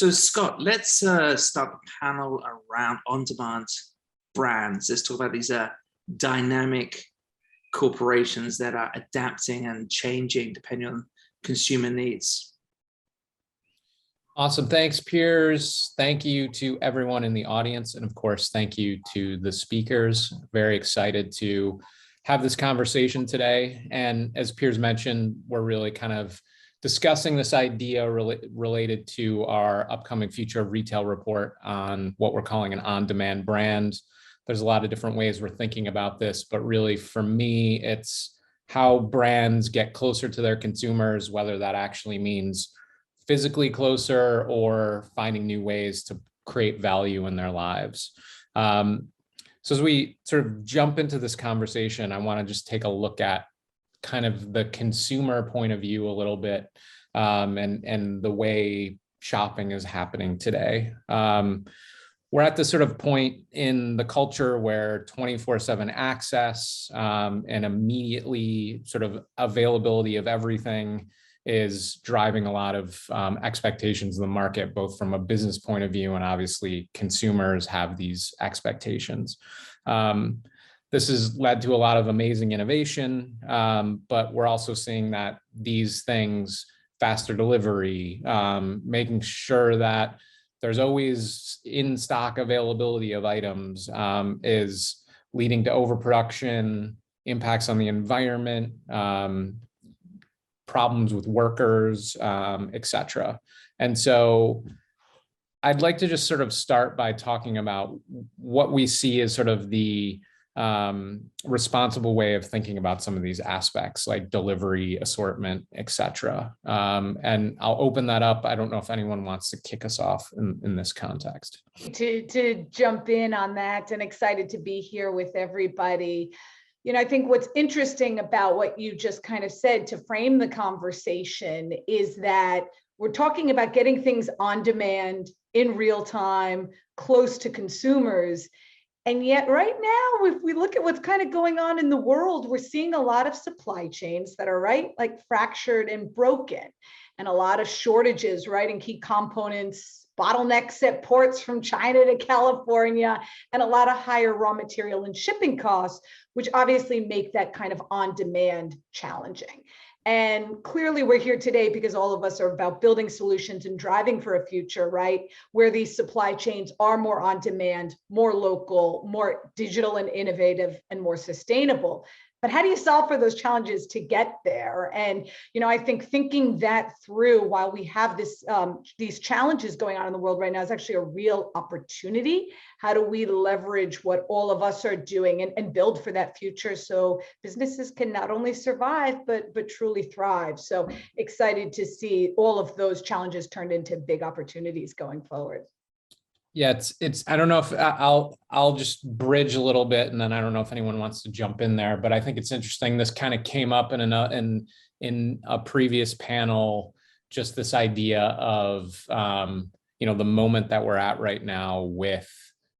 So Scott, let's start the panel around on-demand brands. Let's talk about these dynamic corporations that are adapting and changing depending on consumer needs. Awesome. Thanks, Piers. Thank you to everyone in the audience. And of course, thank you to the speakers. Very excited to have this conversation today. And as Piers mentioned, we're really kind of discussing this idea related to our upcoming Future of Retail report on what we're calling an on-demand brand. There's a lot of different ways we're thinking about this, but really for me, it's how brands get closer to their consumers, whether that actually means physically closer or finding new ways to create value in their lives. So as we sort of jump into this conversation, I want to just take a look at kind of the consumer point of view a little bit, and the way shopping is happening today. We're at this sort of point in the culture where 24/7 access and immediately sort of availability of everything is driving a lot of expectations in the market, both from a business point of view and obviously consumers have these expectations. This has led to a lot of amazing innovation, but we're also seeing that these things, faster delivery, making sure that there's always in-stock availability of items, is leading to overproduction, impacts on the environment, problems with workers, et cetera. And so I'd like to just sort of start by talking about what we see as sort of the responsible way of thinking about some of these aspects like delivery, assortment, et cetera. And I'll open that up. I don't know if anyone wants to kick us off in this context. To jump in on that, and excited to be here with everybody. You know, I think what's interesting about what you just kind of said to frame the conversation is that we're talking about getting things on demand, in real time, close to consumers. And yet right now, if we look at what's kind of going on in the world, we're seeing a lot of supply chains that are like fractured and broken, and a lot of shortages, in key components, bottlenecks at ports from China to California, and a lot of higher raw material and shipping costs, which obviously make that kind of on-demand challenging. And clearly we're here today because all of us are about building solutions and driving for a future, where these supply chains are more on demand, more local, more digital and innovative, and more sustainable. But how do you solve for those challenges to get there? And, I think thinking that through while we have these challenges going on in the world right now is actually a real opportunity. How do we leverage what all of us are doing and build for that future so businesses can not only survive, but truly thrive? So excited to see all of those challenges turned into big opportunities going forward. Yeah, I don't know if I'll just bridge a little bit, and then I don't know if anyone wants to jump in there, but I think it's interesting. This kind of came up in a previous panel, just this idea of, the moment that we're at right now with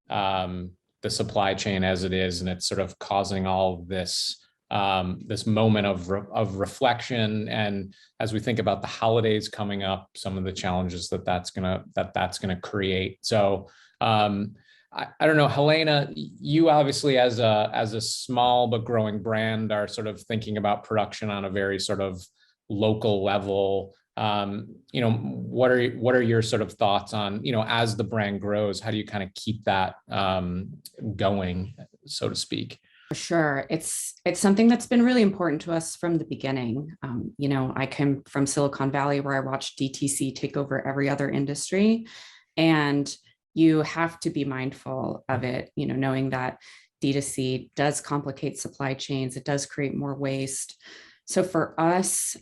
the supply chain as it is, and it's sort of causing all of this this moment of reflection. And as we think about the holidays coming up, some of the challenges that's gonna create. So I don't know, Helena, you obviously as a small but growing brand are sort of thinking about production on a very sort of local level. What are your sort of thoughts on, as the brand grows, how do you kind of keep that going, so to speak? Sure. It's something that's been really important to us from the beginning. I came from Silicon Valley, where I watched DTC take over every other industry, and you have to be mindful of it, knowing that D2C does complicate supply chains. It does create more waste. So for us,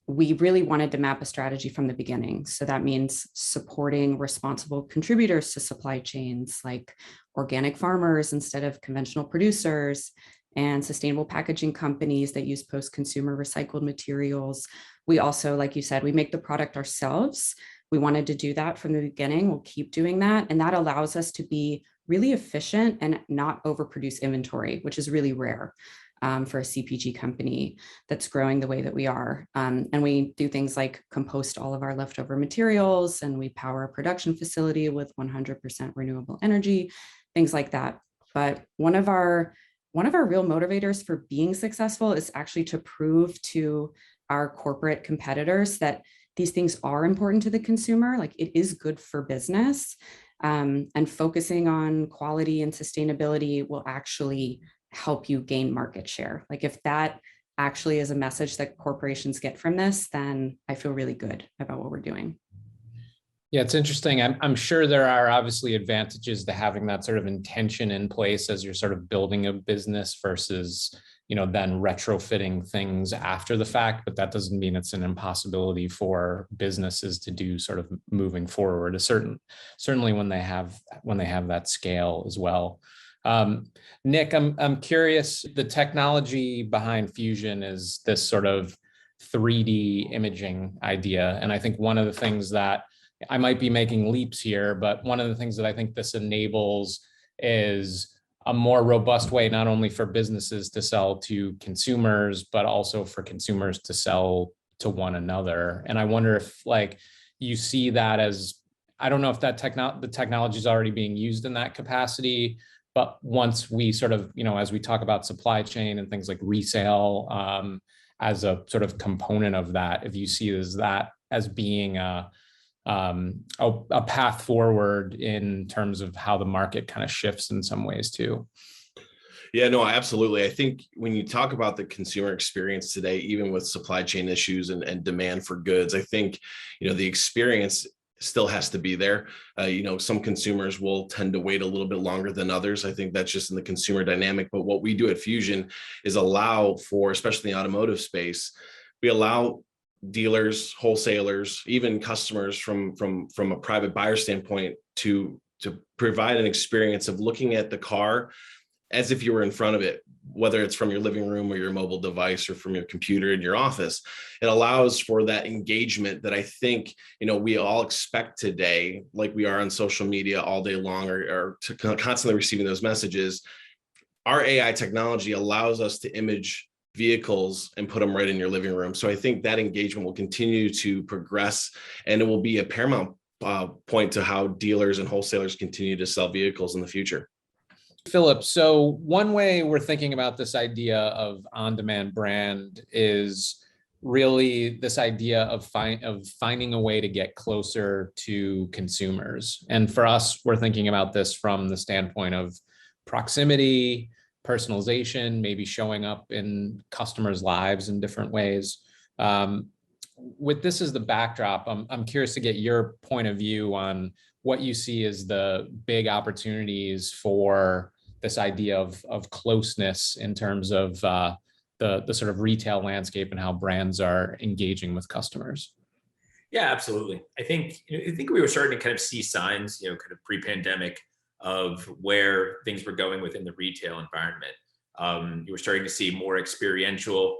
we really wanted to map a strategy from the beginning. So that means supporting responsible contributors to supply chains like organic farmers instead of conventional producers, and sustainable packaging companies that use post-consumer recycled materials. We also, like you said, we make the product ourselves. We wanted to do that from the beginning. We'll keep doing that. And that allows us to be really efficient and not overproduce inventory, which is really rare for a CPG company that's growing the way that we are. And we do things like compost all of our leftover materials, and we power a production facility with 100% renewable energy, things like that. But one of our real motivators for being successful is actually to prove to our corporate competitors that these things are important to the consumer, like it is good for business, and focusing on quality and sustainability will actually help you gain market share. Like if that actually is a message that corporations get from this, then I feel really good about what we're doing. Yeah, it's interesting. I'm sure there are obviously advantages to having that sort of intention in place as you're sort of building a business versus, then retrofitting things after the fact, but that doesn't mean it's an impossibility for businesses to do sort of moving forward. Certainly when they have that scale as well. Nick, I'm curious, the technology behind Fusion is this sort of 3D imaging idea. And I think one of the things that I might be making leaps here, but one of the things that I think this enables is a more robust way, not only for businesses to sell to consumers, but also for consumers to sell to one another. And I wonder if you see that as, I don't know if the technology is already being used in that capacity, but once we sort of, as we talk about supply chain and things like resale as a sort of component of that, if you see that as being a path forward in terms of how the market kind of shifts in some ways too. Yeah, no, absolutely. I think when you talk about the consumer experience today, even with supply chain issues and demand for goods, I think, the experience still has to be there. Some consumers will tend to wait a little bit longer than others. I think that's just in the consumer dynamic. But what we do at Fusion is allow for, especially in the automotive space, we allow dealers, wholesalers, even customers from a private buyer standpoint to provide an experience of looking at the car as if you were in front of it, whether it's from your living room or your mobile device or from your computer in your office. It allows for that engagement that I think, we all expect today, like we are on social media all day long or constantly receiving those messages. Our AI technology allows us to image vehicles and put them right in your living room. So I think that engagement will continue to progress, and it will be a paramount point to how dealers and wholesalers continue to sell vehicles in the future. Philip, so one way we're thinking about this idea of on-demand brand is really this idea of finding a way to get closer to consumers. And for us, we're thinking about this from the standpoint of proximity, personalization, maybe showing up in customers' lives in different ways. With this as the backdrop, I'm curious to get your point of view on what you see as the big opportunities for this idea of closeness in terms of the sort of retail landscape and how brands are engaging with customers. Yeah, absolutely. I think we were starting to kind of see signs, kind of pre-pandemic, of where things were going within the retail environment. You were starting to see more experiential,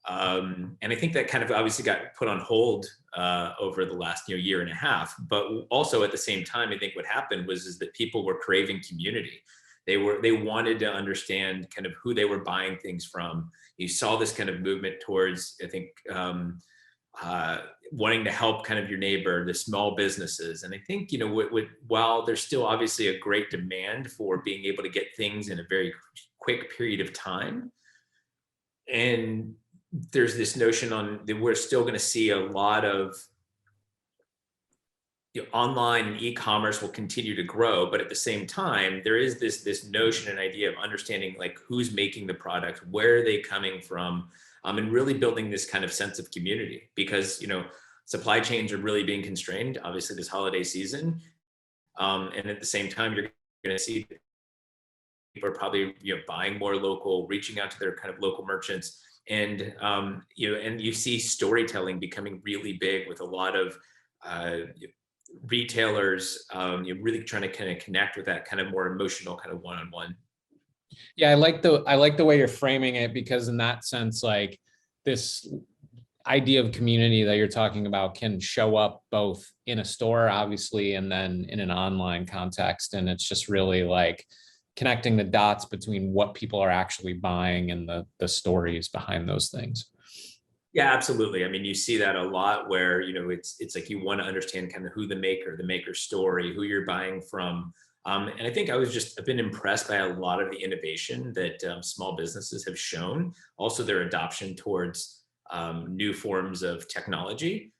and I think that kind of obviously got put on hold over the last year and a half. But also at the same time, I think what happened is that people were craving community. They wanted to understand kind of who they were buying things from. You saw this kind of movement towards, I think, wanting to help kind of your neighbor, the small businesses. And I think, while there's still obviously a great demand for being able to get things in a very quick period of time, and there's this notion that we're still going to see a lot of online and e-commerce will continue to grow, but at the same time, there is this notion and idea of understanding like who's making the product, where are they coming from, and really building this kind of sense of community, because supply chains are really being constrained, obviously this holiday season, and at the same time, you're going to see people are probably buying more local, reaching out to their kind of local merchants, and and you see storytelling becoming really big with a lot of retailers really trying to kind of connect with that kind of more emotional kind of one-on-one. Yeah, I like the way you're framing it, because in that sense, like this idea of community that you're talking about can show up both in a store, obviously, and then in an online context. And it's just really like connecting the dots between what people are actually buying and the stories behind those things. Yeah, absolutely. I mean, you see that a lot where, you know, it's like you want to understand kind of who the maker's story, who you're buying from. And I think I've been impressed by a lot of the innovation that small businesses have shown, also their adoption towards new forms of technology,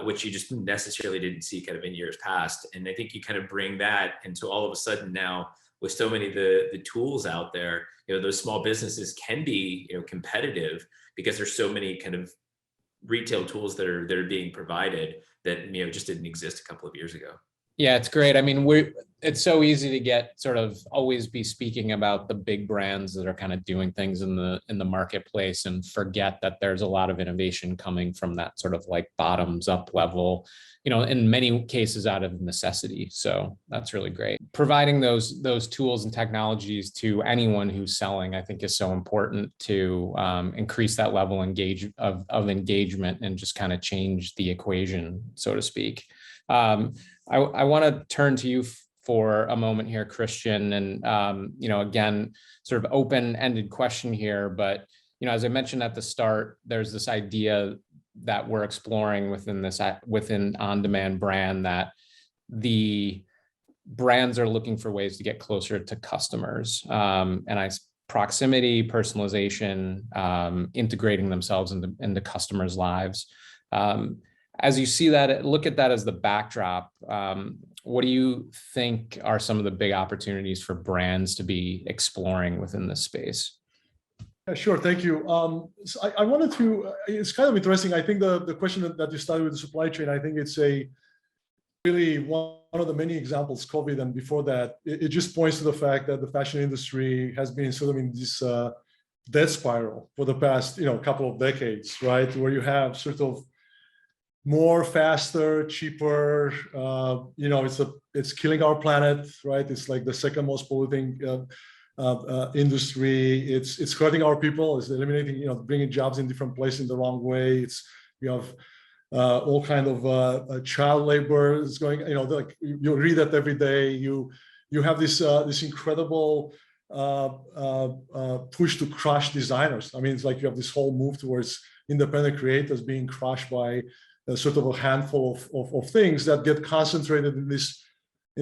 which you just necessarily didn't see kind of in years past. And I think you kind of bring that into all of a sudden now with so many of the tools out there, you know, those small businesses can be, you know, competitive because there's so many kind of retail tools that are being provided that, you know, just didn't exist a couple of years ago. Yeah, it's great. I mean, it's so easy to get sort of always be speaking about the big brands that are kind of doing things in the marketplace and forget that there's a lot of innovation coming from that sort of like bottoms up level, you know, in many cases out of necessity. So that's really great. Providing those tools and technologies to anyone who's selling, I think, is so important to increase that level of engagement and just kind of change the equation, so to speak. I want to turn to you for a moment here, Christian, and you know, again, sort of open-ended question here, but you know, as I mentioned at the start, there's this idea that we're exploring within on-demand brand that the brands are looking for ways to get closer to customers, proximity, personalization, integrating themselves into customers' lives. As you see that, look at that as the backdrop. What do you think are some of the big opportunities for brands to be exploring within this space? Yeah, sure, thank you. So I wanted to, it's kind of interesting. I think the question that you started with the supply chain, I think it's really one of the many examples, COVID and before that, it just points to the fact that the fashion industry has been sort of in this death spiral for the past, you know, couple of decades, right? Where you have sort of more, faster, cheaper, you know, it's killing our planet, right? It's like the second most polluting industry. It's hurting our people. It's eliminating, you know, bringing jobs in different places in the wrong way. You have all kind of child labor is going, you know, like you read that every day. You have this incredible push to crush designers. I mean, it's like you have this whole move towards independent creators being crushed by sort of a handful of things that get concentrated in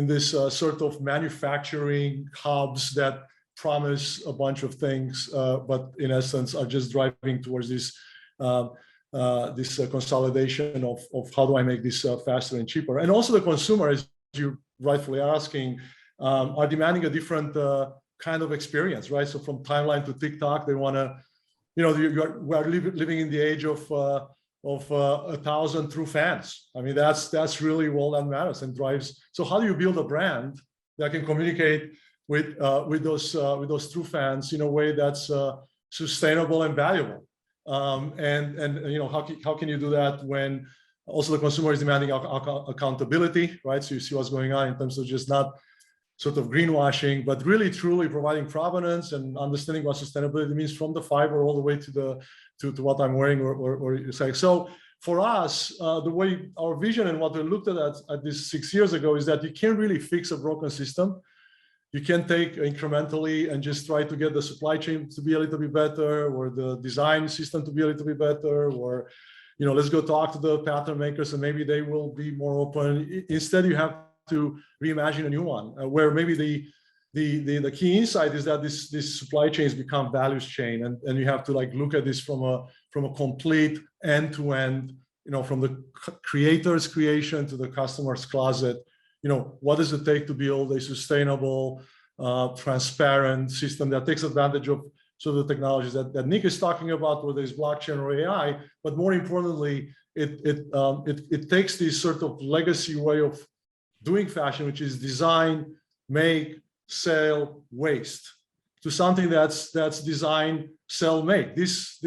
this sort of manufacturing hubs that promise a bunch of things, but in essence are just driving towards this consolidation of how do I make this faster and cheaper. And also the consumer, as you rightfully asking, are demanding a different kind of experience, right? So from timeline to TikTok, they want to, you know, we are living in the age of 1,000 true fans. I mean, that's really all that matters and drives. So how do you build a brand that can communicate with those true fans in a way that's sustainable and valuable? And you know, how can you do that when also the consumer is demanding accountability, right? So you see what's going on in terms of just not sort of greenwashing, but really truly providing provenance and understanding what sustainability means from the fiber all the way to what I'm wearing or saying. So for us, the way our vision and what we looked at this 6 years ago is that you can't really fix a broken system. You can take incrementally and just try to get the supply chain to be a little bit better, or the design system to be a little bit better, or, you know, let's go talk to the pattern makers and maybe they will be more open. Instead, you have to reimagine a new one, where maybe the key insight is that this supply chains become values chain, and you have to like look at this from a complete end-to-end, you know, from the creator's creation to the customer's closet. You know, what does it take to build a sustainable, transparent system that takes advantage of sort of the technologies that Nick is talking about, whether it's blockchain or AI, but more importantly, it takes this sort of legacy way of doing fashion, which is design, make, sell, waste, to something that's design, sell, make. This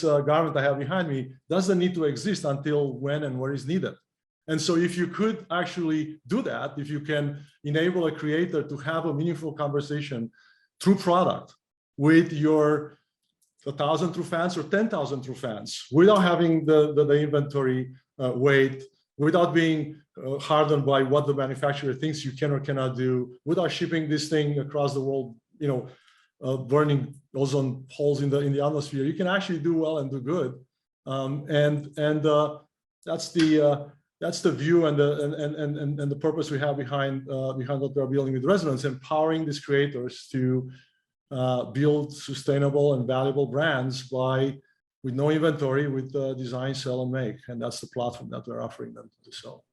garment I have behind me doesn't need to exist until when and where is needed. And so if you could actually do that, if you can enable a creator to have a meaningful conversation through product with your 1,000 true fans or 10,000 true fans without having the inventory weight, without being hardened by what the manufacturer thinks you can or cannot do, without shipping this thing across the world, burning ozone holes in the atmosphere. You can actually do well and do good, that's the view and the purpose we have behind what we are building with Resonance, empowering these creators to build sustainable and valuable brands with no inventory, with design, sell, and make, and that's the platform that we're offering them to sell.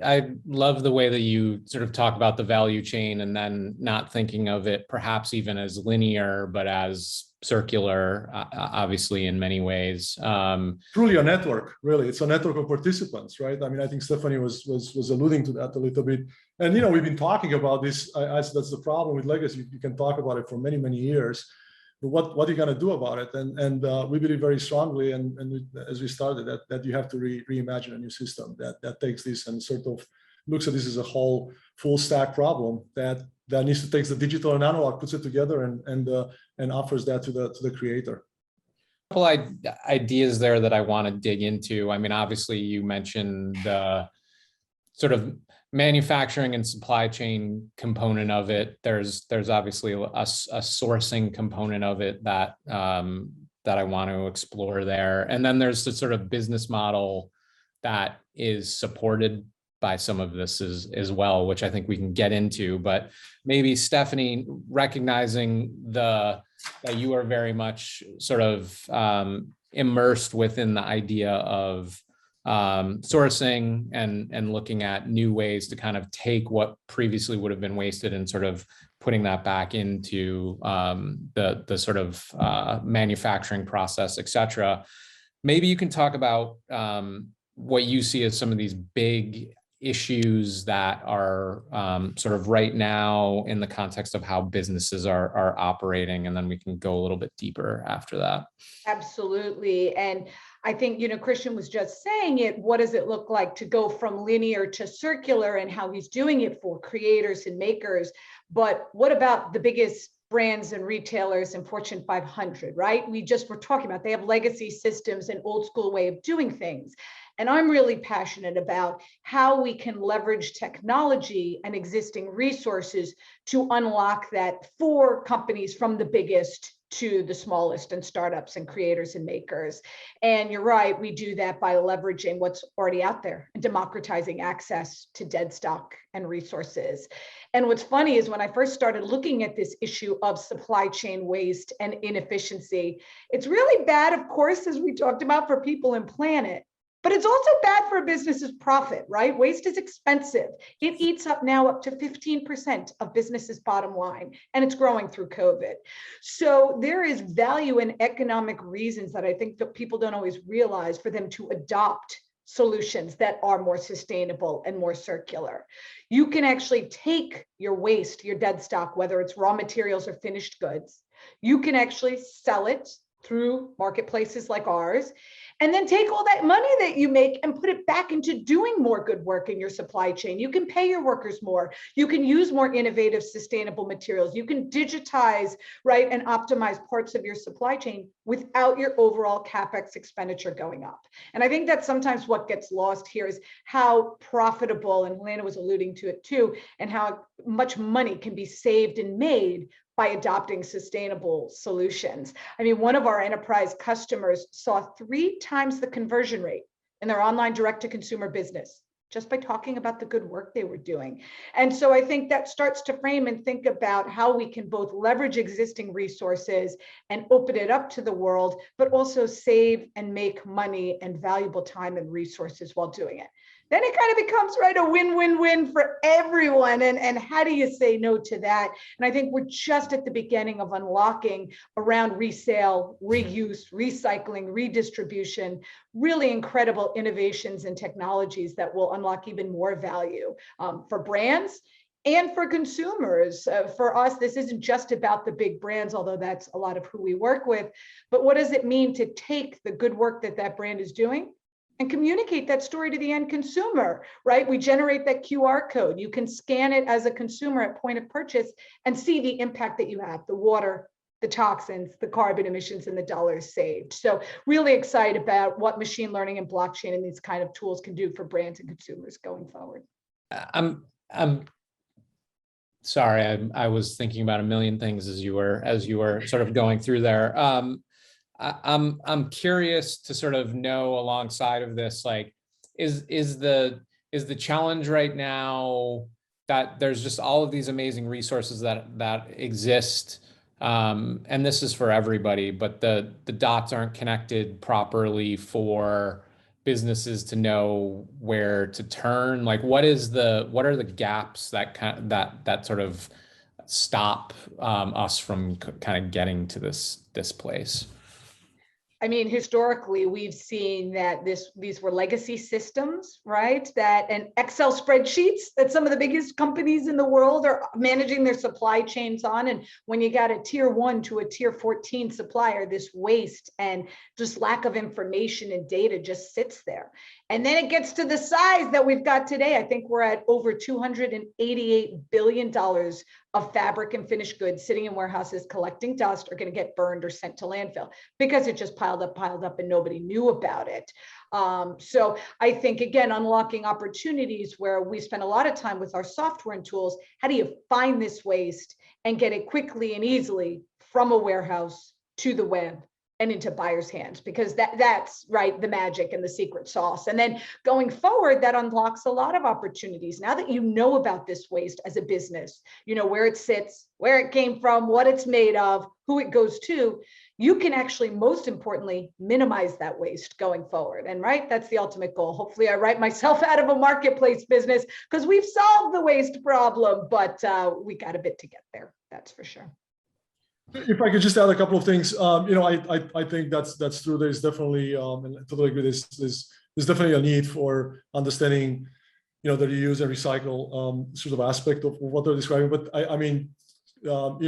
I love the way that you sort of talk about the value chain and then not thinking of it perhaps even as linear, but as circular, obviously in many ways. Truly a network, really. It's a network of participants, right? I mean, I think Stephanie was alluding to that a little bit. And, we've been talking about this, as that's the problem with legacy. You can talk about it for many, many years, but what are you going to do about it? And we believe very strongly, and as we started, that you have to reimagine a new system that takes this and sort of looks at this as a whole full stack problem that needs to take the digital and analog, puts it together, and offers that to the creator. A couple ideas there that I want to dig into. I mean, obviously, you mentioned the sort of manufacturing and supply chain component of it. There's obviously a sourcing component of it that I want to explore there. And then there's the sort of business model that is supported by some of this as well, which I think we can get into. But maybe Stephanie, recognizing that you are very much sort of immersed within the idea of sourcing and looking at new ways to kind of take what previously would have been wasted and sort of putting that back into the sort of manufacturing process, et cetera. Maybe you can talk about what you see as some of these big issues that are sort of right now in the context of how businesses are operating, and then we can go a little bit deeper after that. Absolutely. And I think, Christian was just saying it, what does it look like to go from linear to circular and how he's doing it for creators and makers? But what about the biggest brands and retailers in Fortune 500, right? We just were talking about, they have legacy systems and old school way of doing things. And I'm really passionate about how we can leverage technology and existing resources to unlock that for companies from the biggest to the smallest and startups and creators and makers. And you're right, we do that by leveraging what's already out there and democratizing access to dead stock and resources. And what's funny is when I first started looking at this issue of supply chain waste and inefficiency, it's really bad, of course, as we talked about, for people and planet. But it's also bad for a business's profit, right? Waste is expensive. It eats up now up to 15% of businesses' bottom line, and it's growing through COVID. So there is value in economic reasons that I think that people don't always realize for them to adopt solutions that are more sustainable and more circular. You can actually take your waste, your dead stock, whether it's raw materials or finished goods, you can actually sell it through marketplaces like ours, and then take all that money that you make and put it back into doing more good work in your supply chain. You can pay your workers more. You can use more innovative, sustainable materials. You can digitize, right, and optimize parts of your supply chain without your overall CapEx expenditure going up. And I think that's sometimes what gets lost here is how profitable, and Helena was alluding to it too, and how much money can be saved and made by adopting sustainable solutions. I mean, one of our enterprise customers saw 3 times the conversion rate in their online direct-to-consumer business just by talking about the good work they were doing. And so I think that starts to frame and think about how we can both leverage existing resources and open it up to the world, but also save and make money and valuable time and resources while doing it. Then it kind of becomes, right, a win-win-win for everyone. And how do you say no to that? And I think we're just at the beginning of unlocking around resale, reuse, recycling, redistribution, really incredible innovations and technologies that will unlock even more value for brands and for consumers. For us, this isn't just about the big brands, although that's a lot of who we work with, but what does it mean to take the good work that that brand is doing and communicate that story to the end consumer, right? We generate that QR code. You can scan it as a consumer at point of purchase and see the impact that you have, the water, the toxins, the carbon emissions, and the dollars saved. So really excited about what machine learning and blockchain and these kind of tools can do for brands and consumers going forward. I'm sorry, I was thinking about a million things as you were sort of going through there. I'm curious to sort of know alongside of this, like, is the challenge right now that there's just all of these amazing resources that exist, and this is for everybody, but the dots aren't connected properly for businesses to know where to turn? Like, what are the gaps that sort of stop us from kind of getting to this place? I mean, historically, we've seen that these were legacy systems, right? And Excel spreadsheets that some of the biggest companies in the world are managing their supply chains on. And when you got a tier 1 to a tier 14 supplier, this waste and just lack of information and data just sits there. And then it gets to the size that we've got today. I think we're at over $288 billion of fabric and finished goods sitting in warehouses collecting dust, are going to get burned or sent to landfill because it just piled up and nobody knew about it. So I think, again, unlocking opportunities where we spend a lot of time with our software and tools. How do you find this waste and get it quickly and easily from a warehouse to the web and into buyers' hands? Because that's right, the magic and the secret sauce. And then going forward, that unlocks a lot of opportunities. Now that you know about this waste as a business, you know where it sits, where it came from, what it's made of, who it goes to, you can actually, most importantly, minimize that waste going forward. And right, that's the ultimate goal. Hopefully I write myself out of a marketplace business because we've solved the waste problem, but we got a bit to get there, that's for sure. If I could just add a couple of things, I think that's true. There's definitely, and I totally agree, there's definitely a need for understanding, the reuse and recycle sort of aspect of what they're describing. But I mean, to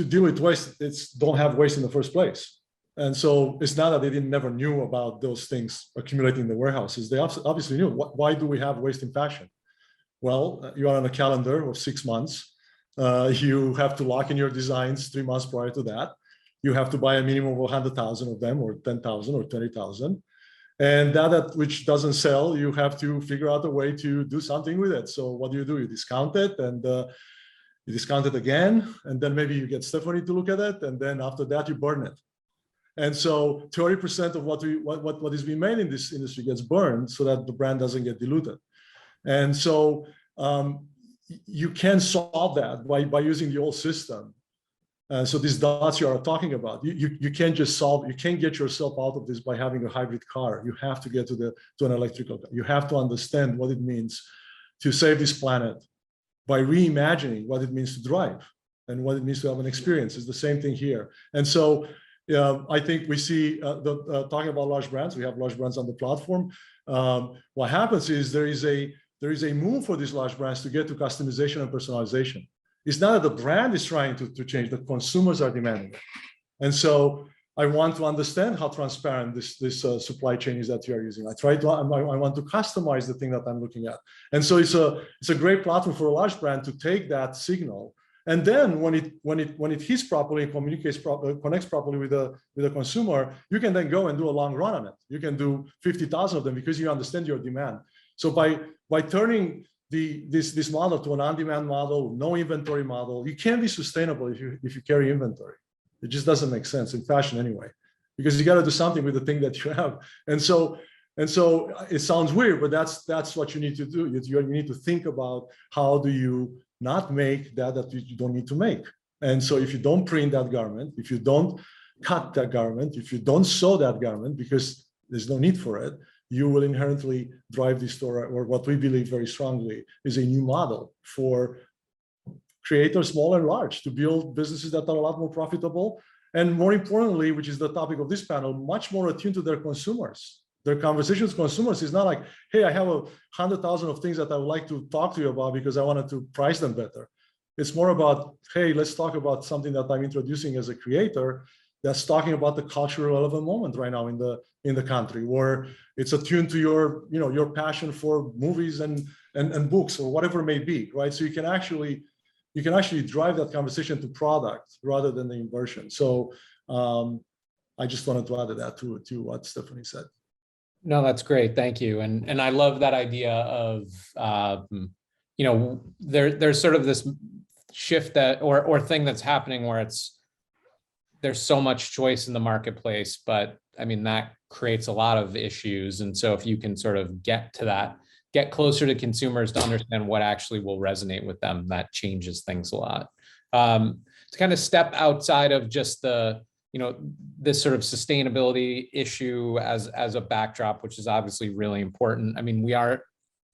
deal with waste, it's don't have waste in the first place. And so it's not that they never knew about those things accumulating in the warehouses. They obviously knew. Why do we have waste in fashion? Well, you are on a calendar of 6 months. You have to lock in your designs 3 months prior to that. You have to buy a minimum of 100,000 of them, or 10,000 or 20,000. And that which doesn't sell, you have to figure out a way to do something with it. So what do? You discount it, and you discount it again, and then maybe you get Stephanie to look at it, and then after that you burn it. And so 30% of what is being made in this industry gets burned so that the brand doesn't get diluted. And so you can solve that by using the old system. So these dots you are talking about, you can't just you can't get yourself out of this by having a hybrid car. You have to get to an electrical car. You have to understand what it means to save this planet by reimagining what it means to drive and what it means to have an experience. It's the same thing here. And so I think we see, talking about large brands, we have large brands on the platform. What happens is there is a move for these large brands to get to customization and personalization. It's not that the brand is trying to change, the consumers are demanding it. And so I want to understand how transparent this supply chain is that you are using. I want to customize the thing that I'm looking at. And so it's a great platform for a large brand to take that signal. And then when it hits properly and connects properly with the consumer, you can then go and do a long run on it. You can do 50,000 of them because you understand your demand. So by turning this model to an on-demand model, no inventory model, you can't be sustainable if you carry inventory. It just doesn't make sense in fashion anyway, because you got to do something with the thing that you have. And so it sounds weird, but that's what you need to do. You need to think about how do you not make that you don't need to make. And so if you don't print that garment, if you don't cut that garment, if you don't sew that garment, because there's no need for it, you will inherently drive this store, or what we believe very strongly is a new model for creators, small and large, to build businesses that are a lot more profitable. And more importantly, which is the topic of this panel, much more attuned to their consumers. Their conversations with consumers is not like, hey, I have 100,000 of things that I would like to talk to you about because I wanted to price them better. It's more about, hey, let's talk about something that I'm introducing as a creator that's talking about the culturally relevant moment right now in the country, where it's attuned to your passion for movies and books or whatever it may be, right? So you can actually, you can actually drive that conversation to product rather than the inversion. So I just wanted to add that to what Stephanie said. No, that's great. Thank you. And I love that idea of, you know, there's sort of this shift that, or thing that's happening where there's so much choice in the marketplace, but I mean, that creates a lot of issues. And so if you can sort of get to that, get closer to consumers to understand what actually will resonate with them, that changes things a lot. To kind of step outside of just the, you know, this sort of sustainability issue as a backdrop, which is obviously really important. I mean, we are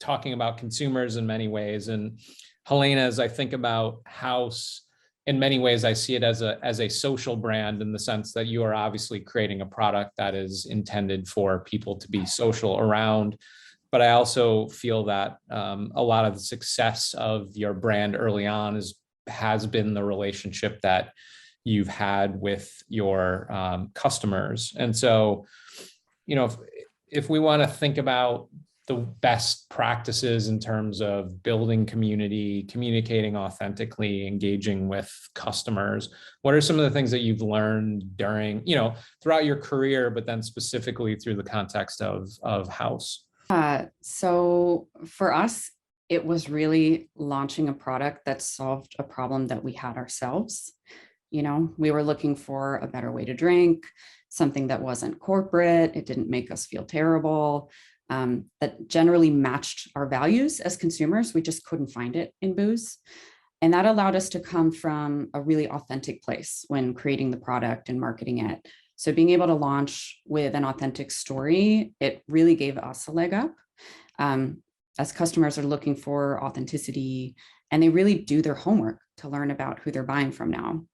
talking about consumers in many ways. And Helena, as I think about Hous, in many ways, I see it as a social brand, in the sense that you are obviously creating a product that is intended for people to be social around. But I also feel that a lot of the success of your brand early on has been the relationship that you've had with your customers. And so, you know, if we want to think about the best practices in terms of building community, communicating authentically, engaging with customers, what are some of the things that you've learned during, you know, throughout your career, but then specifically through the context of Hous? So for us, it was really launching a product that solved a problem that we had ourselves. You know, we were looking for a better way to drink, something that wasn't corporate, it didn't make us feel terrible, that generally matched our values as consumers. We just couldn't find it in booze. And that allowed us to come from a really authentic place when creating the product and marketing it. So being able to launch with an authentic story, it really gave us a leg up. As customers are looking for authenticity, and they really do their homework to learn about who they're buying from now.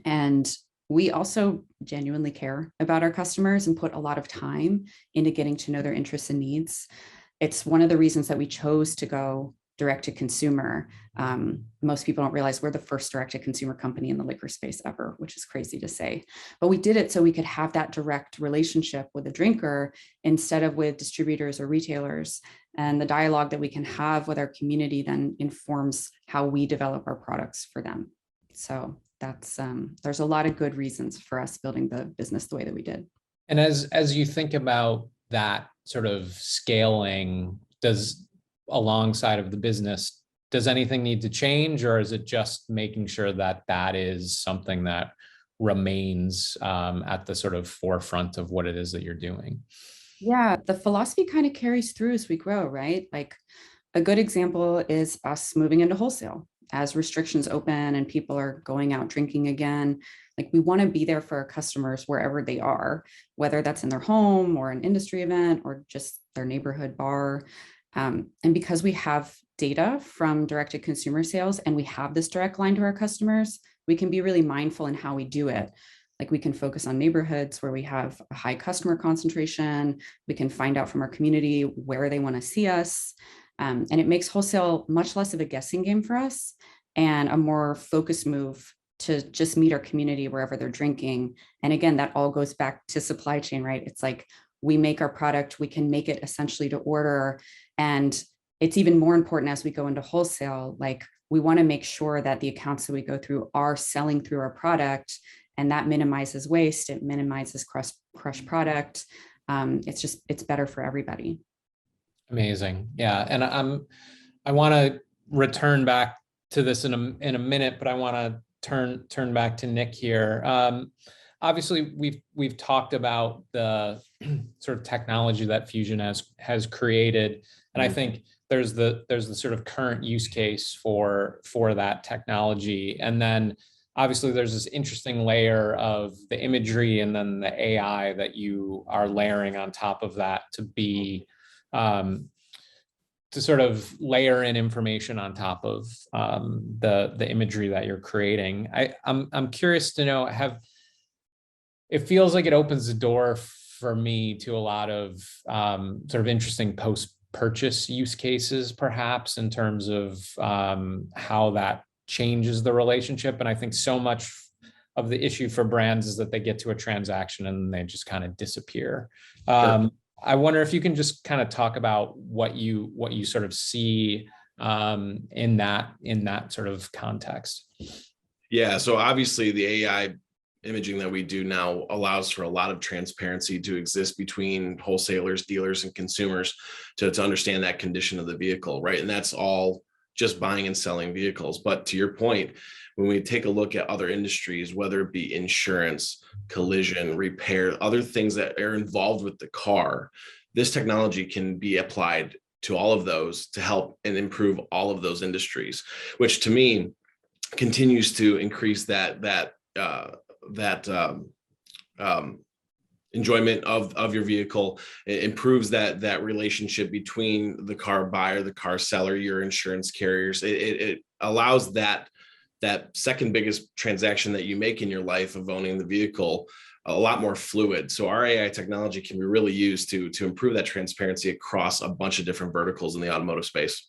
And we also genuinely care about our customers and put a lot of time into getting to know their interests and needs. It's one of the reasons that we chose to go direct to consumer. Most people don't realize we're the first direct to consumer company in the liquor space ever, which is crazy to say. But we did it so we could have that direct relationship with a drinker instead of with distributors or retailers. And the dialogue that we can have with our community then informs how we develop our products for them. So that's there's a lot of good reasons for us building the business the way that we did. And as you think about that sort of scaling, alongside of the business, does anything need to change, or is it just making sure that that is something that remains at the sort of forefront of what it is that you're doing? Yeah, the philosophy kind of carries through as we grow, right? Like a good example is us moving into wholesale. As restrictions open and people are going out drinking again, like we want to be there for our customers wherever they are, whether that's in their home or an industry event or just their neighborhood bar. And because we have data from direct to consumer sales and we have this direct line to our customers, we can be really mindful in how we do it. Like we can focus on neighborhoods where we have a high customer concentration. We can find out from our community where they want to see us. And it makes wholesale much less of a guessing game for us and a more focused move to just meet our community wherever they're drinking. And again, that all goes back to supply chain, right? It's like we make our product, we can make it essentially to order. And it's even more important as we go into wholesale, like we want to make sure that the accounts that we go through are selling through our product, and that minimizes waste, it minimizes crushed product. It's better for everybody. Amazing. Yeah. And I want to return back to this in a minute, but I want to turn back to Nick here. Obviously, we've talked about the sort of technology that Fusion has created, and I think there's the sort of current use case for that technology, and then obviously there's this interesting layer of the imagery and then the AI that you are layering on top of that to be to sort of layer in information on top of the imagery that you're creating. I'm curious to know, it feels like it opens the door for me to a lot of sort of interesting post-purchase use cases, perhaps in terms of how that changes the relationship. And I think so much of the issue for brands is that they get to a transaction and they just kind of disappear. Sure. I wonder if you can just kind of talk about what you sort of see in that sort of context? Yeah, so obviously the AI imaging that we do now allows for a lot of transparency to exist between wholesalers, dealers, and consumers to understand that condition of the vehicle, right? And that's all just buying and selling vehicles. But to your point, when we take a look at other industries, whether it be insurance, collision, repair, other things that are involved with the car, this technology can be applied to all of those to help and improve all of those industries, which to me continues to increase that enjoyment of your vehicle. It improves that relationship between the car buyer, the car seller, your insurance carriers. It allows that second biggest transaction that you make in your life of owning the vehicle a lot more fluid. So our AI technology can be really used to improve that transparency across a bunch of different verticals in the automotive space.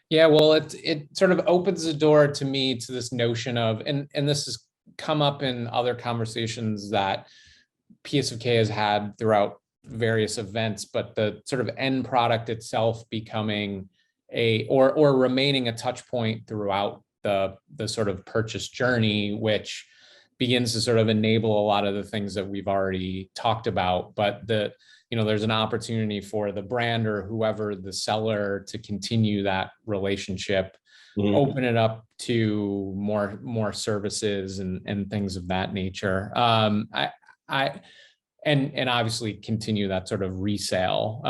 Yeah, well, it sort of opens the door to me to this notion of, and this has come up in other conversations that PSFK has had throughout various events, but the sort of end product itself becoming or remaining a touch point throughout the sort of purchase journey, which begins to sort of enable a lot of the things that we've already talked about. But there's an opportunity for the brand or whoever the seller to continue that relationship, open it up to more services and things of that nature. And obviously continue that sort of resale.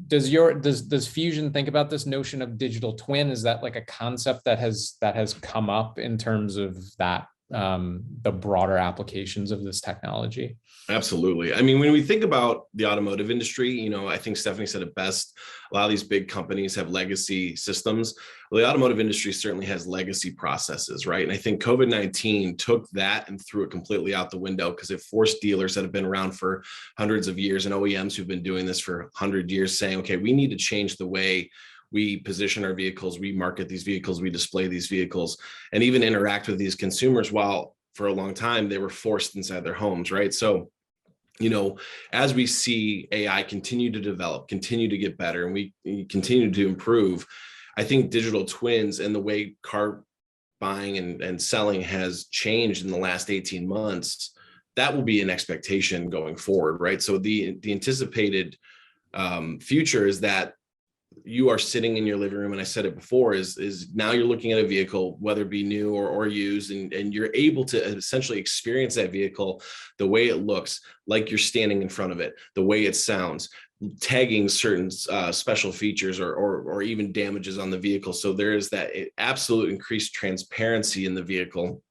Does Fusion think about this notion of digital twin? Is that like a concept that has come up in terms of that, the broader applications of this technology? Absolutely. I mean, when we think about the automotive industry, I think Stephanie said it best. A lot of these big companies have legacy systems. Well, the automotive industry certainly has legacy processes, right? And I think COVID-19 took that and threw it completely out the window because it forced dealers that have been around for hundreds of years and OEMs who've been doing this for 100 years saying, okay, we need to change the way we position our vehicles, we market these vehicles, we display these vehicles, and even interact with these consumers while for a long time they were forced inside their homes, right? So, as we see AI continue to develop, continue to get better, and we continue to improve, I think digital twins and the way car buying and selling has changed in the last 18 months, that will be an expectation going forward, right? So the anticipated future is that you are sitting in your living room, and I said it before, is now you're looking at a vehicle, whether it be new or used, and you're able to essentially experience that vehicle, the way it looks, like you're standing in front of it, the way it sounds, tagging certain special features or even damages on the vehicle. So there is that absolute increased transparency in the vehicle.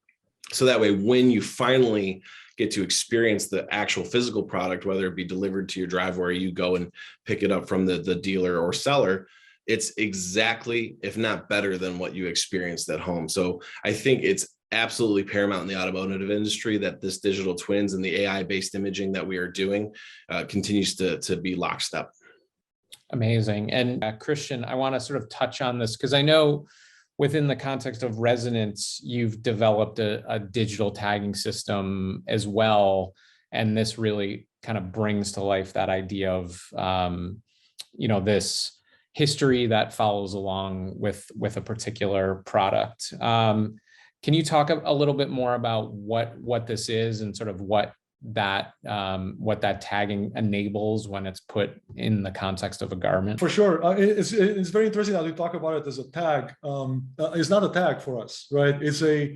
So that way, when you finally get to experience the actual physical product, whether it be delivered to your driveway or you go and pick it up from the dealer or seller, it's exactly, if not better than what you experienced at home. So I think it's absolutely paramount in the automotive industry that this digital twins and the AI-based imaging that we are doing continues to be lockstep. Amazing. And Christian, I want to sort of touch on this because I know within the context of Resonance, you've developed a digital tagging system as well. And this really kind of brings to life that idea of, this history that follows along with a particular product. Can you talk a little bit more about what this is and sort of what that tagging enables when it's put in the context of a garment? For sure. It's very interesting that we talk about it as a tag. It's not a tag for us, right? It's a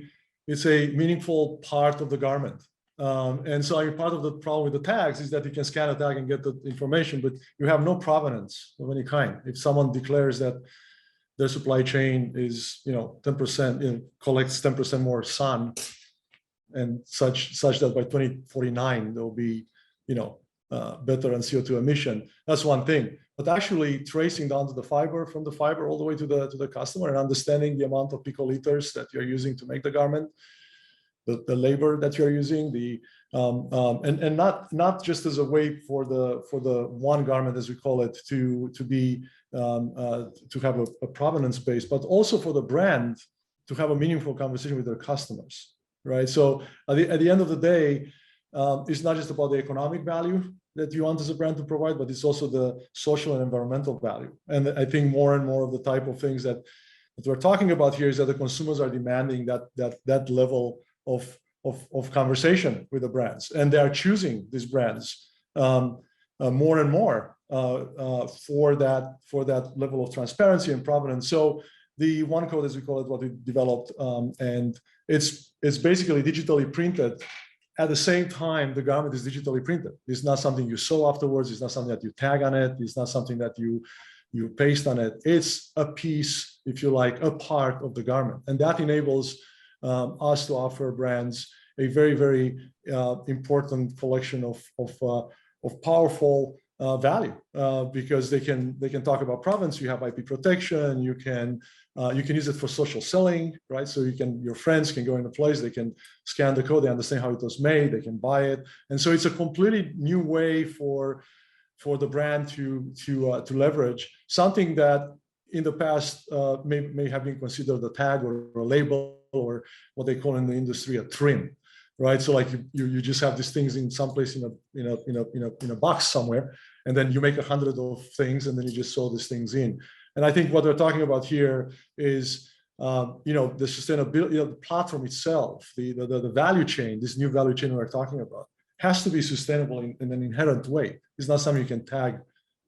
meaningful part of the garment. And so part of the problem with the tags is that you can scan a tag and get the information, but you have no provenance of any kind. If someone declares that their supply chain is, 10%, collects 10% more sun, and such that by 2049 there will be, better on CO2 emission. That's one thing. But actually tracing down to the fiber, from the fiber all the way to the customer, and understanding the amount of picoliters that you're using to make the garment, the labor that you're using, and not just as a way for the one garment, as we call it, to have a provenance base, but also for the brand to have a meaningful conversation with their customers. Right. So at the end of the day, it's not just about the economic value that you want as a brand to provide, but it's also the social and environmental value. And I think more and more of the type of things that we're talking about here is that the consumers are demanding that level of conversation with the brands, and they are choosing these brands more and more for that level of transparency and provenance. So the one code, as we call it, what we developed, and it's basically digitally printed. At the same time, the garment is digitally printed. It's not something you sew afterwards. It's not something that you tag on it. It's not something that you paste on it. It's a piece, if you like, a part of the garment. And that enables us to offer brands a very, very important collection of powerful value because they can talk about provenance. You have IP protection. You can use it for social selling, right? So your friends can go in a place, they can scan the code, they understand how it was made, they can buy it, and so it's a completely new way for the brand to leverage something that in the past may have been considered a tag or a label or what they call in the industry a trim, right? So like you just have these things in some place in a box somewhere, and then you make 100 of things, and then you just sew these things in. And I think what we're talking about here is, the sustainability, the platform itself, the value chain, this new value chain we're talking about, has to be sustainable in an inherent way. It's not something you can tag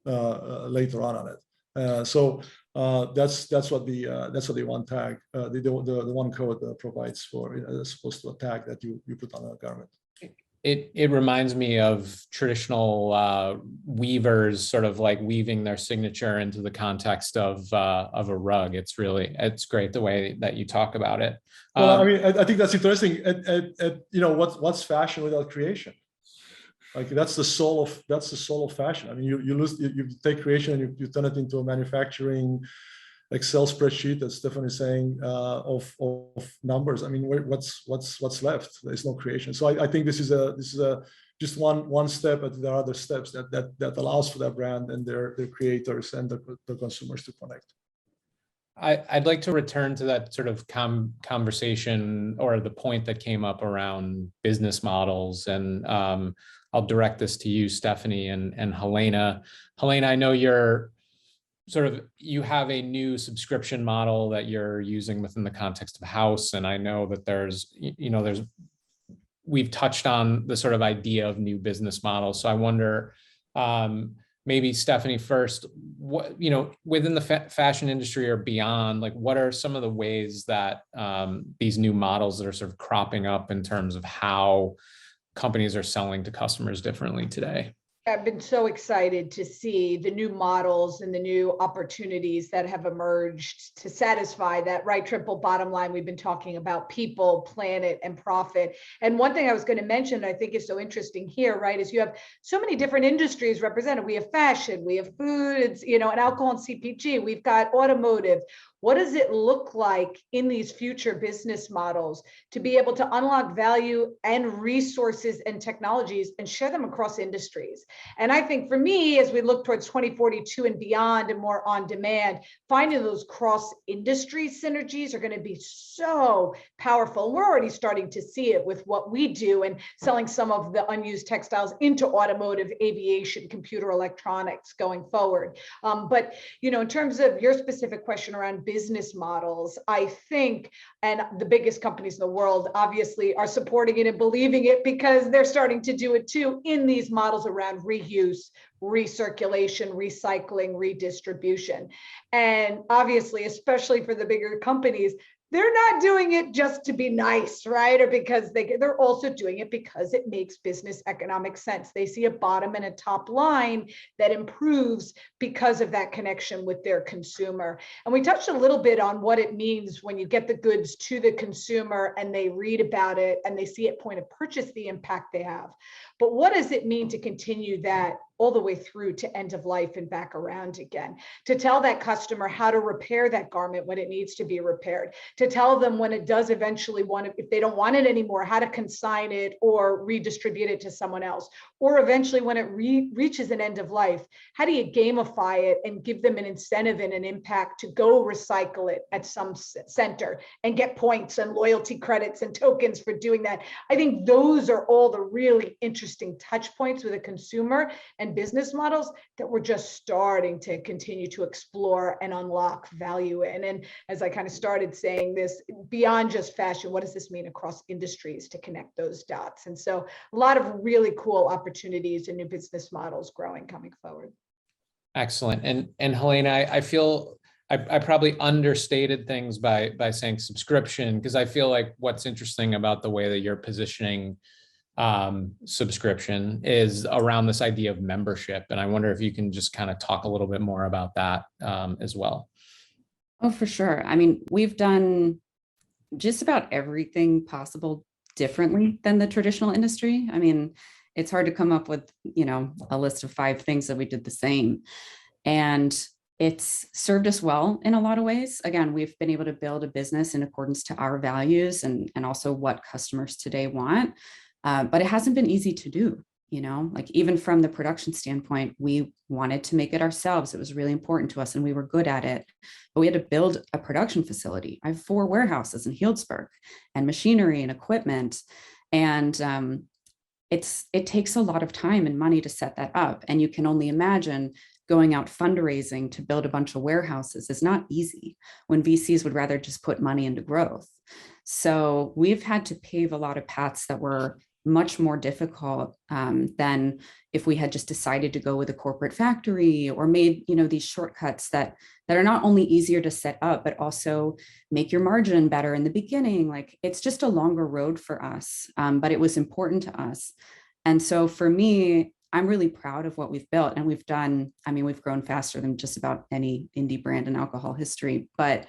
later on it. So that's what the one tag, the one code provides for, as opposed to a tag that you put on a garment. It reminds me of traditional weavers sort of like weaving their signature into the context of a rug. It's great the way that you talk about it. Well, I mean, I think that's interesting. What's fashion without creation? Like that's the soul of fashion. I mean, you take creation and you turn it into a manufacturing Excel spreadsheet, as Stefan is saying, of numbers. I mean, what's left? There's no creation. So I think this is just one step, but there are other steps that allows for that brand and their creators and the consumers to connect. I'd like to return to that sort of conversation or the point that came up around business models, and I'll direct this to you, Stephanie and Helena. Helena, I know you have a new subscription model that you're using within the context of Hous, and I know that we've touched on the sort of idea of new business models. So I wonder, maybe Stephanie first, within the fashion industry or beyond, like what are some of the ways that these new models that are sort of cropping up in terms of how companies are selling to customers differently today? I've been so excited to see the new models and the new opportunities that have emerged to satisfy that triple bottom line we've been talking about: people, planet, and profit. And one thing I was going to mention, I think is so interesting here, right, is you have so many different industries represented. We have fashion, we have foods, and alcohol and CPG. We've got automotive. What does it look like in these future business models to be able to unlock value and resources and technologies and share them across industries? And I think for me, as we look towards 2042 and beyond and more on demand, finding those cross-industry synergies are going to be so powerful. We're already starting to see it with what we do and selling some of the unused textiles into automotive, aviation, computer electronics going forward. But, in terms of your specific question around business models, I think, and the biggest companies in the world obviously are supporting it and believing it because they're starting to do it too in these models around reuse, recirculation, recycling, redistribution. And obviously, especially for the bigger companies, they're not doing it just to be nice, right? Or because they're also doing it because it makes business economic sense. They see a bottom and a top line that improves because of that connection with their consumer. And we touched a little bit on what it means when you get the goods to the consumer and they read about it and they see at point of purchase the impact they have. But what does it mean to continue that all the way through to end of life and back around again? To tell that customer how to repair that garment when it needs to be repaired, to tell them when it does eventually want it, if they don't want it anymore, how to consign it or redistribute it to someone else, or eventually when it reaches an end of life, how do you gamify it and give them an incentive and an impact to go recycle it at some center and get points and loyalty credits and tokens for doing that? I think those are all the really interesting touch points with a consumer and business models that we're just starting to continue to explore and unlock value in. And as I kind of started saying this, beyond just fashion, what does this mean across industries to connect those dots? And so a lot of really cool opportunities and new business models growing coming forward. Excellent. And Helena, I feel I probably understated things by saying subscription, because I feel like what's interesting about the way that you're positioning subscription is around this idea of membership. And I wonder if you can just kind of talk a little bit more about that as well. Oh, for sure. I mean, we've done just about everything possible differently than the traditional industry. I mean, it's hard to come up with, you know, a list of 5 things that we did the same. And it's served us well in a lot of ways. Again, we've been able to build a business in accordance to our values and also what customers today want. But it hasn't been easy to do, you know, like even from the production standpoint, we wanted to make it ourselves. It was really important to us and we were good at it, but we had to build a production facility. I have 4 warehouses in Healdsburg and machinery and equipment. And it takes a lot of time and money to set that up. And you can only imagine going out fundraising to build a bunch of warehouses is not easy when VCs would rather just put money into growth. So we've had to pave a lot of paths that were much more difficult than if we had just decided to go with a corporate factory or made, you know, these shortcuts that are not only easier to set up, but also make your margin better in the beginning. Like it's just a longer road for us, but it was important to us. And so for me, I'm really proud of what we've built and we've done. I mean, we've grown faster than just about any indie brand in alcohol history, but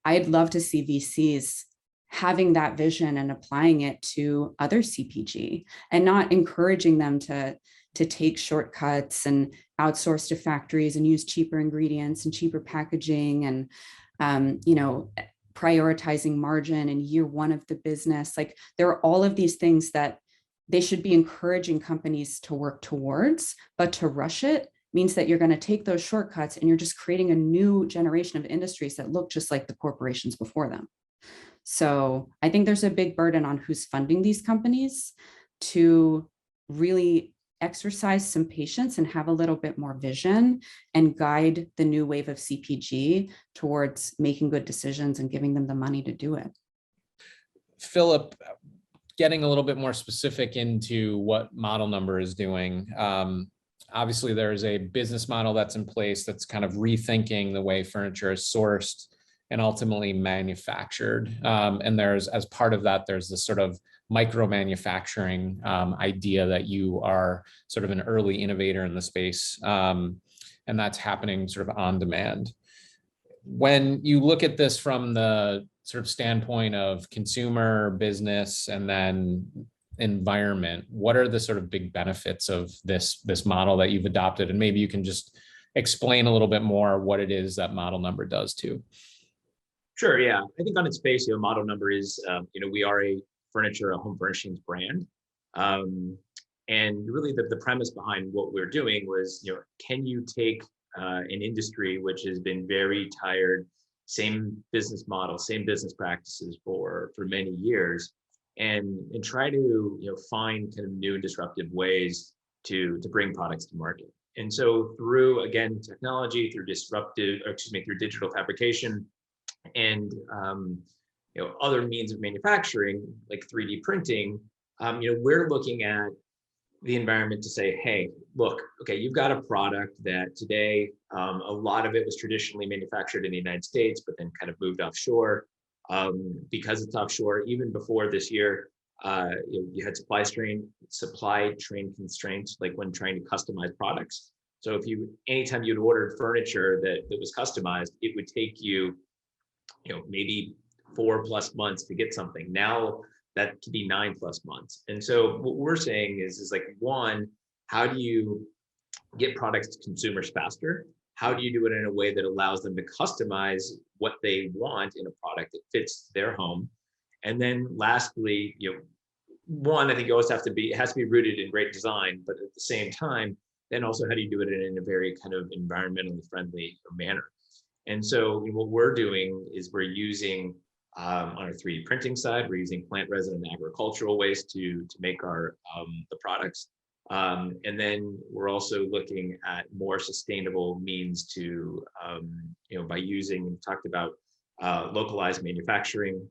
I'd love to see VCs having that vision and applying it to other CPG and not encouraging them to take shortcuts and outsource to factories and use cheaper ingredients and cheaper packaging and, you know, prioritizing margin in year 1 of the business. Like there are all of these things that they should be encouraging companies to work towards, but to rush it means that you're going to take those shortcuts and you're just creating a new generation of industries that look just like the corporations before them. So I think there's a big burden on who's funding these companies to really exercise some patience and have a little bit more vision and guide the new wave of CPG towards making good decisions and giving them the money to do it. Philip, getting a little bit more specific into what Model Number is doing. Obviously, there's a business model that's in place that's kind of rethinking the way furniture is sourced and ultimately manufactured. And there's, as part of that, there's this sort of micro manufacturing idea that you are sort of an early innovator in the space. And that's happening sort of on demand. When you look at this from the sort of standpoint of consumer, business, and then environment, what are the sort of big benefits of this model that you've adopted? And maybe you can just explain a little bit more what it is that Model Number does too. Sure, yeah. I think on its face, you know, Model Number is, you know, we are a home furnishings brand. And really the premise behind what we're doing was, you know, can you take an industry which has been very tired, same business model, same business practices for many years, and try to, you know, find kind of new and disruptive ways to bring products to market. And so through, again, technology, through through digital fabrication and you know, other means of manufacturing like 3D printing, you know, we're looking at the environment to say, hey, look, okay, you've got a product that today, a lot of it was traditionally manufactured in the United States, but then kind of moved offshore. Because it's offshore, even before this year, you had supply chain constraints, like when trying to customize products. So anytime you'd ordered furniture that was customized, it would take you, you know, maybe 4+ months to get something. Now that could be 9+ months. And so what we're saying is like, one, how do you get products to consumers faster? How do you do it in a way that allows them to customize what they want in a product that fits their home? And then lastly, you know, one, I think you always have to be, it has to be rooted in great design, but at the same time, then also how do you do it in a very kind of environmentally friendly manner? And so what we're doing is we're using on our 3D printing side, we're using plant resin and agricultural waste to make our the products. And then we're also looking at more sustainable means to, by using, we talked about localized manufacturing.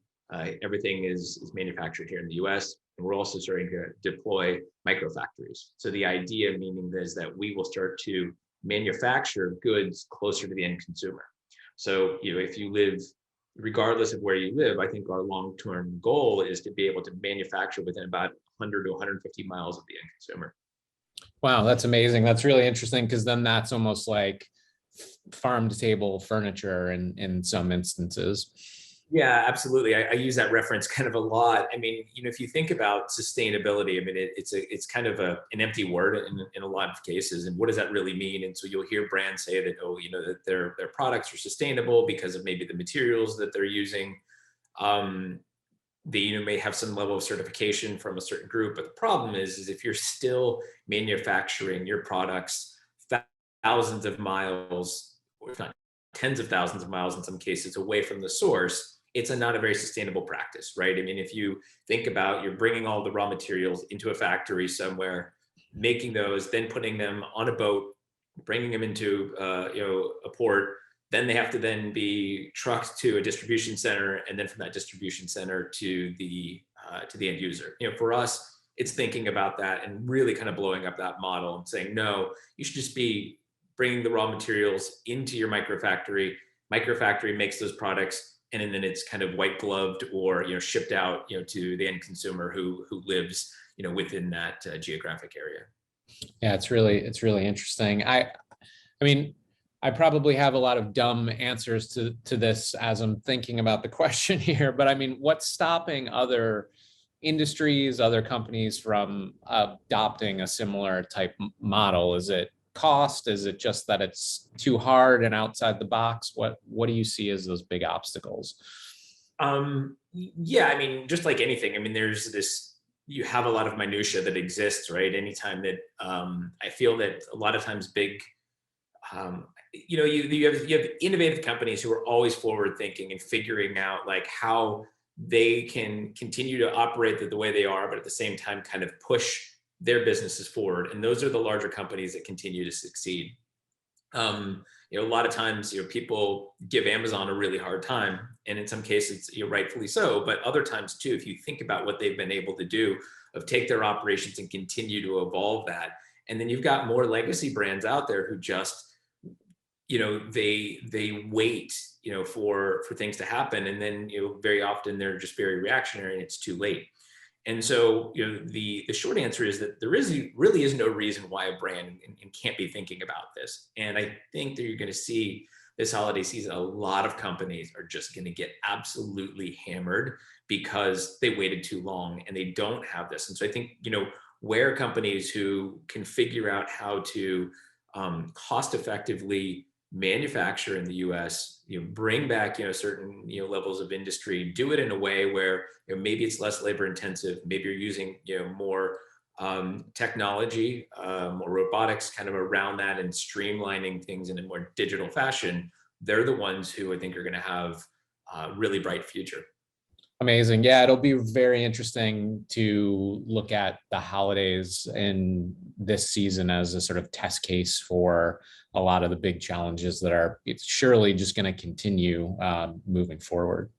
Everything is manufactured here in the US, and we're also starting to deploy microfactories. So the idea meaning is that we will start to manufacture goods closer to the end consumer. So, if you live, regardless of where you live, I think our long-term goal is to be able to manufacture within about 100 to 150 miles of the end consumer. Wow, that's amazing. That's really interesting, because then that's almost like farm to table furniture in some instances. Yeah, absolutely. I use that reference kind of a lot. I mean, if you think about sustainability, I mean, it's kind of an empty word in a lot of cases. And what does that really mean? And so you'll hear brands say that, that their products are sustainable because of maybe the materials that they're using. They may have some level of certification from a certain group, but the problem is if you're still manufacturing your products thousands of miles, or if not tens of thousands of miles in some cases, away from the source, it's not a very sustainable practice, right? I mean, if you think about, you're bringing all the raw materials into a factory somewhere, making those, then putting them on a boat, bringing them into a port, then they have to then be trucked to a distribution center, and then from that distribution center to the end user. For us, it's thinking about that and really kind of blowing up that model and saying, no, you should just be bringing the raw materials into your microfactory. Microfactory makes those products, and then it's kind of white gloved or shipped out to the end consumer who lives within that geographic area. Yeah, it's really interesting. I mean, I probably have a lot of dumb answers to this as I'm thinking about the question here, but I mean, what's stopping other industries, other companies from adopting a similar type model? Is it cost? Is it just that it's too hard and outside the box? What do you see as those big obstacles? Yeah, I mean, just like anything, I mean, there's this, you have a lot of minutia that exists, right? Anytime that I feel that a lot of times big, you have innovative companies who are always forward thinking and figuring out like how they can continue to operate the way they are, but at the same time kind of push their businesses forward. And those are the larger companies that continue to succeed. A lot of times, people give Amazon a really hard time, and in some cases, rightfully so. But other times too, if you think about what they've been able to do, of take their operations and continue to evolve that, and then you've got more legacy brands out there who just, they wait, for things to happen, and then very often they're just very reactionary, and it's too late. And so, the short answer is that there really is no reason why a brand can't be thinking about this. And I think that you're going to see this holiday season, a lot of companies are just going to get absolutely hammered because they waited too long and they don't have this. And so I think, where companies who can figure out how to cost effectively manufacture in the US, bring back, certain, levels of industry, do it in a way where, maybe it's less labor intensive, maybe you're using, more technology, more robotics kind of around that and streamlining things in a more digital fashion. They're the ones who I think are going to have a really bright future. Amazing. Yeah, it'll be very interesting to look at the holidays in this season as a sort of test case for a lot of the big challenges that are surely just going to continue moving forward.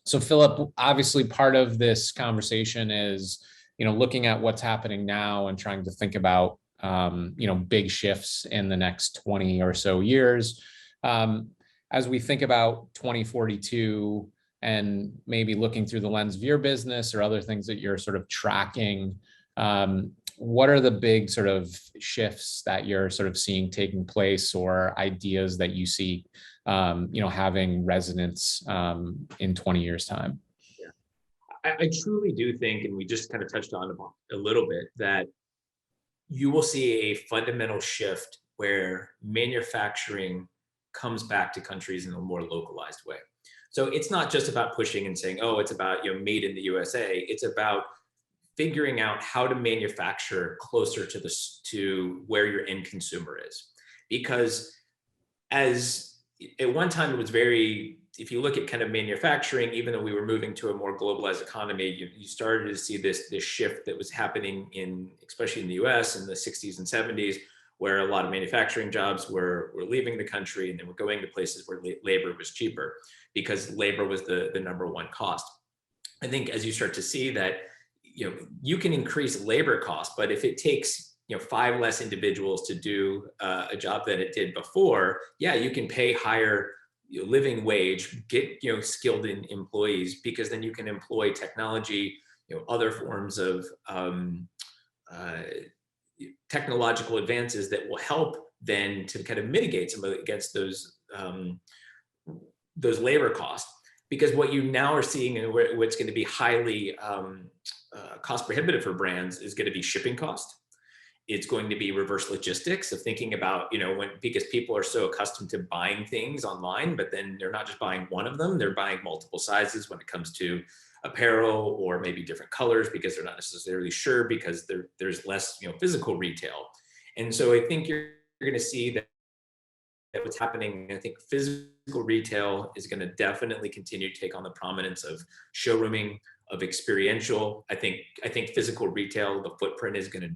So Philip, obviously part of this conversation is, looking at what's happening now and trying to think about, big shifts in the next 20 or so years. As we think about 2042 and maybe looking through the lens of your business or other things that you're sort of tracking, what are the big sort of shifts that you're sort of seeing taking place, or ideas that you see, having resonance in 20 years time? Yeah, I truly do think, and we just kind of touched on a little bit, that you will see a fundamental shift where manufacturing comes back to countries in a more localized way. So it's not just about pushing and saying, oh, it's about, made in the USA. It's about figuring out how to manufacture closer to where your end consumer is. Because as at one time it was very, if you look at kind of manufacturing, even though we were moving to a more globalized economy, you started to see this shift that was happening especially in the US in the 60s and 70s, where a lot of manufacturing jobs were leaving the country and they were going to places where labor was cheaper, because labor was the number one cost. I think as you start to see that, you can increase labor costs, but if it takes 5 less individuals to do a job than it did before, yeah, you can pay higher living wage, get skilled in employees, because then you can employ technology, other forms of technological advances that will help then to kind of mitigate some of against those labor costs. Because what you now are seeing and what's going to be highly cost prohibitive for brands is going to be shipping cost. It's going to be reverse logistics of thinking about, because people are so accustomed to buying things online, but then they're not just buying one of them, they're buying multiple sizes when it comes to apparel, or maybe different colors because they're not necessarily sure, because there's less, physical retail. And so I think you're going to see that what's happening. I think physical retail is going to definitely continue to take on the prominence of showrooming, of experiential. I think physical retail, the footprint is going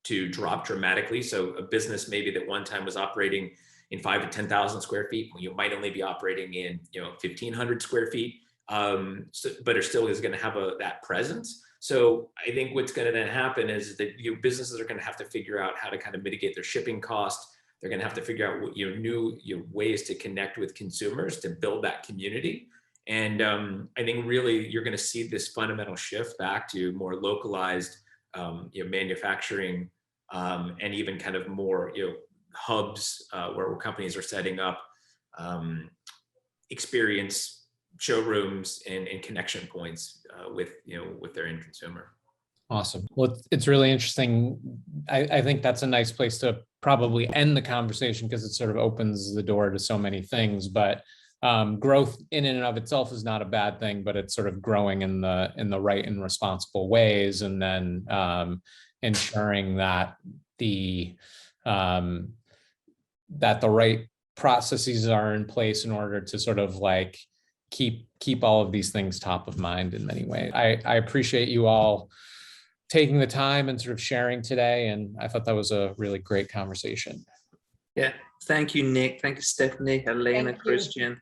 to drop dramatically. So a business maybe that one time was operating in 5,000 to 10,000 square feet, you might only be operating in 1,500 square feet, but it still is going to have that presence. So I think what's going to then happen is that businesses are going to have to figure out how to kind of mitigate their shipping costs. They're going to have to figure out new ways to connect with consumers to build that community. And I think really you're going to see this fundamental shift back to more localized manufacturing, and even kind of more hubs where companies are setting up experience showrooms and connection points with their end consumer. Awesome. Well, it's really interesting. I think that's a nice place to probably end the conversation, because it sort of opens the door to so many things. But growth in and of itself is not a bad thing, but it's sort of growing in the right and responsible ways, and then ensuring that the right processes are in place in order to sort of like keep all of these things top of mind in many ways. I appreciate you all taking the time and sort of sharing today. And I thought that was a really great conversation. Yeah, thank you, Nick. Thank you, Stephanie, Helena, Christian.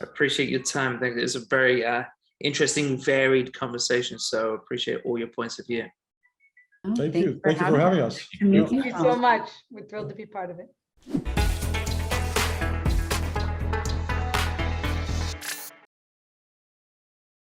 I appreciate your time. I think it's a very interesting, varied conversation. So appreciate all your points of view. Thank you. Thank you for having us. Thank you so much. We're thrilled to be part of it.